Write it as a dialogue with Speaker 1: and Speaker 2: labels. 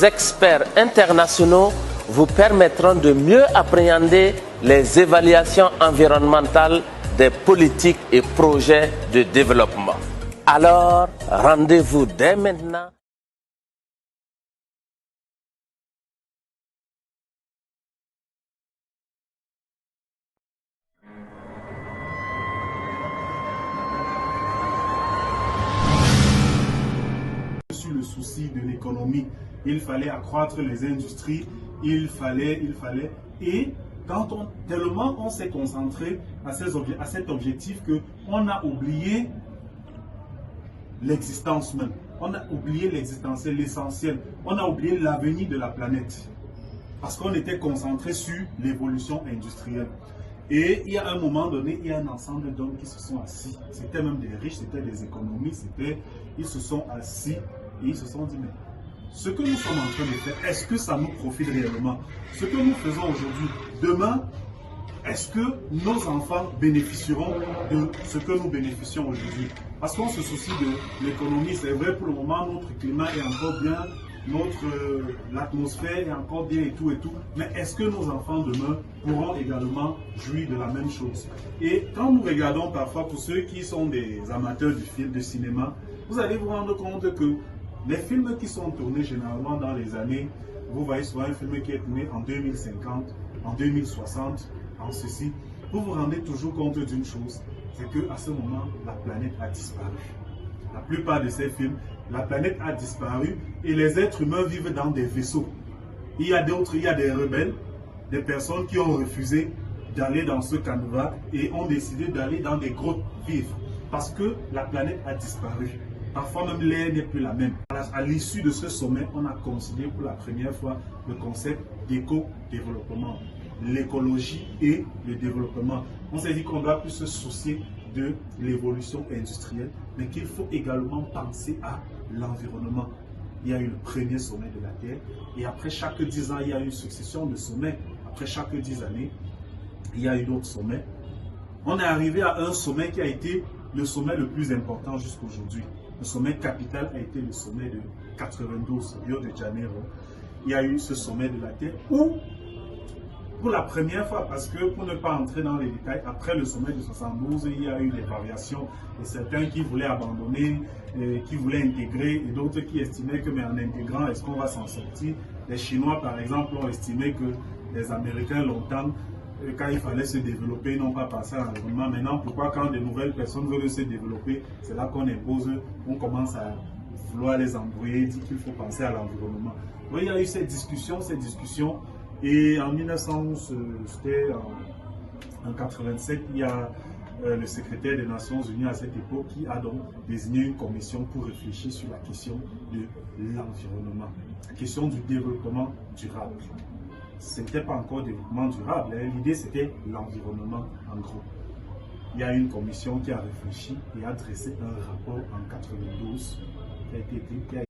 Speaker 1: experts internationaux vous permettront de mieux appréhender les évaluations environnementales des politiques et projets de développement. Alors, rendez-vous dès maintenant.
Speaker 2: Sur le souci de l'économie, il fallait accroître les industries, il fallait, et tellement on s'est concentré à cet objectif qu'on a oublié l'existence même, on a oublié l'existentiel, l'essentiel, on a oublié l'avenir de la planète, parce qu'on était concentré sur l'évolution industrielle. Et il y a un moment donné, il y a un ensemble d'hommes qui se sont assis. C'était même des riches, c'était des économistes, ils se sont assis et ils se sont dit, mais ce que nous sommes en train de faire, est-ce que ça nous profite réellement? Ce que nous faisons aujourd'hui, demain, est-ce que nos enfants bénéficieront de ce que nous bénéficions aujourd'hui? Parce qu'on se soucie de l'économie, c'est vrai, pour le moment, notre climat est encore bien, l'atmosphère est encore bien et tout, mais est-ce que nos enfants demain pourront également jouir de la même chose? Et quand nous regardons parfois, pour ceux qui sont des amateurs du film, de cinéma, vous allez vous rendre compte que les films qui sont tournés généralement dans les années, vous voyez souvent un film qui est tourné en 2050, en 2060, en ceci, vous vous rendez toujours compte d'une chose, c'est qu'à ce moment, la planète a disparu. La plupart de ces films, la planète a disparu et les êtres humains vivent dans des vaisseaux. Il y a des rebelles, des personnes qui ont refusé d'aller dans ce canevas et ont décidé d'aller dans des grottes vivre parce que la planète a disparu. Parfois même l'air n'est plus la même. À l'issue de ce sommet, on a considéré pour la première fois le concept d'éco-développement, l'écologie et le développement. On s'est dit qu'on doit plus se soucier de l'évolution industrielle, mais qu'il faut également penser à l'environnement. Il y a eu le premier sommet de la Terre et après chaque 10 ans, il y a eu une succession de sommets. Après chaque 10 années, il y a eu d'autres sommets. On est arrivé à un sommet qui a été le sommet le plus important jusqu'aujourd'hui. Le sommet capital a été le sommet de 92, Rio de Janeiro. Il y a eu ce sommet de la Terre où, pour la première fois, parce que pour ne pas entrer dans les détails, après le sommet de 72, il y a eu des variations et certains qui voulaient abandonner, qui voulaient intégrer et d'autres qui estimaient que mais en intégrant, est-ce qu'on va s'en sortir? Les Chinois, par exemple, ont estimé que les Américains, longtemps, quand il fallait se développer, n'ont pas passé à l'environnement. Maintenant, pourquoi quand de nouvelles personnes veulent se développer, c'est là qu'on impose, on commence à vouloir les embrouiller, dit qu'il faut penser à l'environnement. Il y a eu ces discussions, et en 1987, il y a le secrétaire des Nations Unies à cette époque qui a donc désigné une commission pour réfléchir sur la question de l'environnement, la question du développement durable. Ce n'était pas encore développement durable, l'idée c'était l'environnement en gros. Il y a une commission qui a réfléchi et a dressé un rapport en 92 qui a été